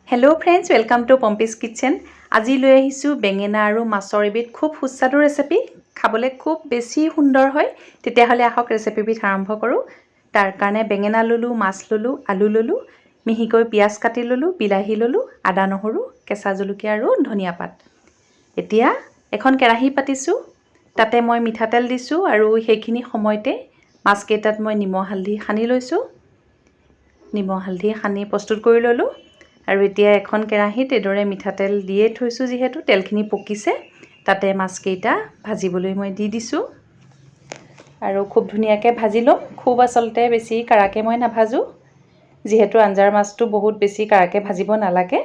Hello' friends, welcome to Pompi's kitchen. আজি লৈ আহিছোঁ বেঙেনা আৰু মাছৰ এবিধ খুব সুস্বাদু ৰেচিপি। খাবলৈ খুব বেছি সুন্দৰ হয়। তেতিয়াহ'লে আহক ৰেচিপিবিধ আৰম্ভ কৰোঁ। তাৰ কাৰণে বেঙেনা ল'লোঁ, মাছ ল'লোঁ, আলু ল'লোঁ, মিহিকৈ পিঁয়াজ কাটি ল'লোঁ, বিলাহী ল'লোঁ, আদা নহৰু, কেঁচা জলকীয়া আৰু ধনিয়া পাত। এতিয়া এখন কেৰাহী পাতিছোঁ। তাতে মই মিঠাতেল দিছোঁ আৰু সেইখিনি সময়তে মাছকেইটাত মই নিমখ হালধি সানি লৈছোঁ। নিমখ হালধি সানি প্ৰস্তুত কৰি ল'লোঁ। আৰু এতিয়া এখন কেৰাহীত এদৰে মিঠাতেল দিয়ে থৈছোঁ, যিহেতু তেলখিনি পকিছে, তাতে মাছকেইটা ভাজিবলৈ মই দি দিছোঁ। আৰু খুব ধুনীয়াকৈ ভাজি ল'ম। খুব আচলতে বেছি কাঢ়াকৈ মই নাভাজোঁ, যিহেতু আঞ্জাৰ মাছটো বহুত বেছি কাঢ়াকৈ ভাজিব নালাগে।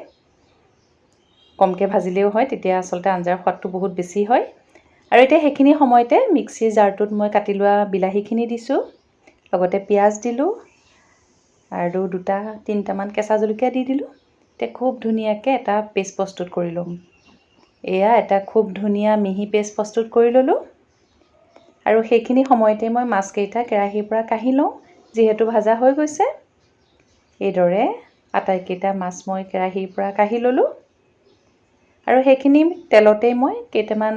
কমকৈ ভাজিলেও হয়, তেতিয়া আচলতে আঞ্জাৰ সোৱাদটো বহুত বেছি হয়। আৰু এতিয়া সেইখিনি সময়তে মিক্সিৰ জাৰটোত মই কাটি লোৱা বিলাহীখিনি দিছোঁ, লগতে পিঁয়াজ দিলোঁ আৰু 2-3টামান কেঁচা জলকীয়া দি দিলোঁ। এতিয়া খুব ধুনীয়াকৈ এটা পেষ্ট প্ৰস্তুত কৰি ল'ম। এয়া এটা খুব ধুনীয়া মিহি পেষ্ট প্ৰস্তুত কৰি ল'লোঁ। আৰু সেইখিনি সময়তে মই মাছকেইটা কেৰাহীৰ পৰা কাঢ়ি লওঁ, যিহেতু ভাজা হৈ গৈছে। এইদৰে আটাইকেইটা মাছ মই কেৰাহীৰ পৰা কাঢ়ি ল'লোঁ। আৰু সেইখিনি তেলতেই মই কেইটামান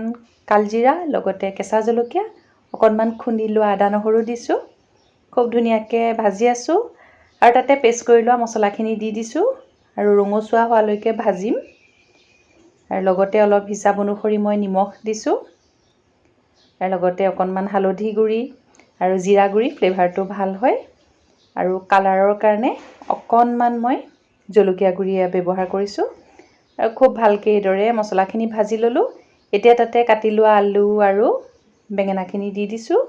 কালজিৰা, লগতে কেঁচা জলকীয়া, অকণমান খুন্দি লোৱা আদা নহৰু দিছোঁ। খুব ধুনীয়াকৈ ভাজি আছোঁ। আৰু তাতে পেষ্ট কৰি লোৱা মছলাখিনি দি দিছোঁ আৰু ৰঙচুৱা হোৱালৈকে ভাজিম। আৰু লগতে অলপ হিচাপ অনুসৰি মই নিমখ দিছোঁ। আৰু লগতে অকণমান হালধি গুড়ি আৰু জিৰা গুড়ি, ফ্লেভাৰটো ভাল হয়। আৰু কালাৰৰ কাৰণে অকণমান মই জলকীয়া গুড়ি ব্যৱহাৰ কৰিছোঁ। আৰু খুব ভালকৈ এইদৰে মছলাখিনি ভাজি ল'লোঁ। এতিয়া তাতে কাটি লোৱা আলু আৰু বেঙেনাখিনি দি দিছোঁ।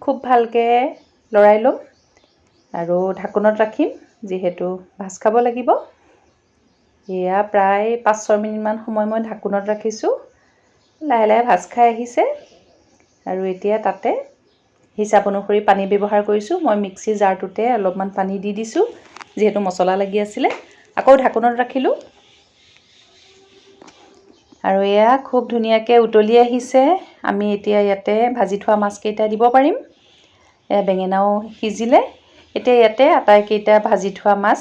খুব ভালকৈ লৰাই ল'ম আৰু ঢাকোনত ৰাখিম, যিহেতু ভাজ খাব লাগিব। এয়া প্ৰায় 5-6 মিনিটমান সময় মই ঢাকোনত ৰাখিছোঁ। লাহে লাহে ভাজ খাই আহিছে। আৰু এতিয়া তাতে হিচাপ অনুসৰি পানী ব্যৱহাৰ কৰিছোঁ। মই মিক্সিৰ জাৰটোতে অলপমান পানী দি দিছোঁ, যিহেতু মছলা লাগি আছিলে। আকৌ ঢাকোনত ৰাখিলোঁ। আৰু এয়া খুব ধুনীয়াকৈ উতলি আহিছে। আমি এতিয়া ইয়াতে ভাজি থোৱা মাছকেইটা দিব পাৰিম। এয়া বেঙেনাও সিজিলে। এতিয়া ইয়াতে আটাইকেইটা ভাজি থোৱা মাছ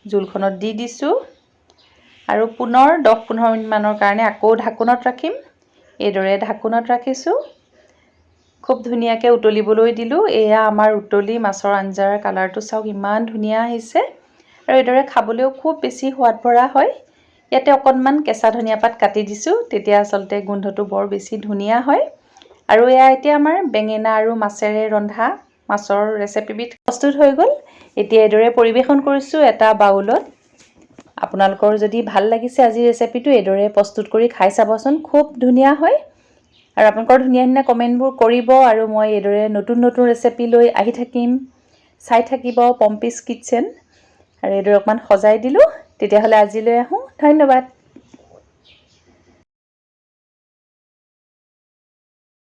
জোলখনত দি দিছোঁ। আৰু পুনৰ 10-15 মিনিটমানৰ কাৰণে আকৌ ঢাকোনত ৰাখিম। এইদৰে ঢাকোনত ৰাখিছোঁ। খুব ধুনীয়াকৈ উতলিবলৈ দিলোঁ। এয়া আমাৰ উতলি মাছৰ আঞ্জাৰ কালাৰটো চাওক, ইমান ধুনীয়া আহিছে। আৰু এইদৰে খাবলৈও খুব বেছি সোৱাদ ভৰা হয়। ইয়াতে অকণমান কেঁচা ধনিয়া পাত কাটি দিছোঁ, তেতিয়া আচলতে গোন্ধটো বৰ বেছি ধুনীয়া হয়। আৰু এয়া এতিয়া আমাৰ বেঙেনা আৰু মাছেৰে ৰন্ধা মাছৰ ৰেচিপিবিধ প্ৰস্তুত হৈ গ'ল। এতিয়া এইদৰে পৰিৱেশন কৰিছোঁ এটা বাউলত। আপোনালোকৰ যদি ভাল লাগিছে আজিৰ ৰেচিপিটো, এইদৰে প্ৰস্তুত কৰি খাই চাবচোন, খুব ধুনীয়া হয়। আৰু আপোনালোকৰ ধুনীয়া ধুনীয়া কমেণ্টবোৰ কৰিব। আৰু মই এইদৰে নতুন নতুন ৰেচিপি লৈ আহি থাকিম। চাই থাকিব পম্পিছ কিটচেন। আৰু এইদৰে অকণমান সজাই দিলোঁ। তেতিয়াহ'লে আজিলৈ আহোঁ। ধন্যবাদ।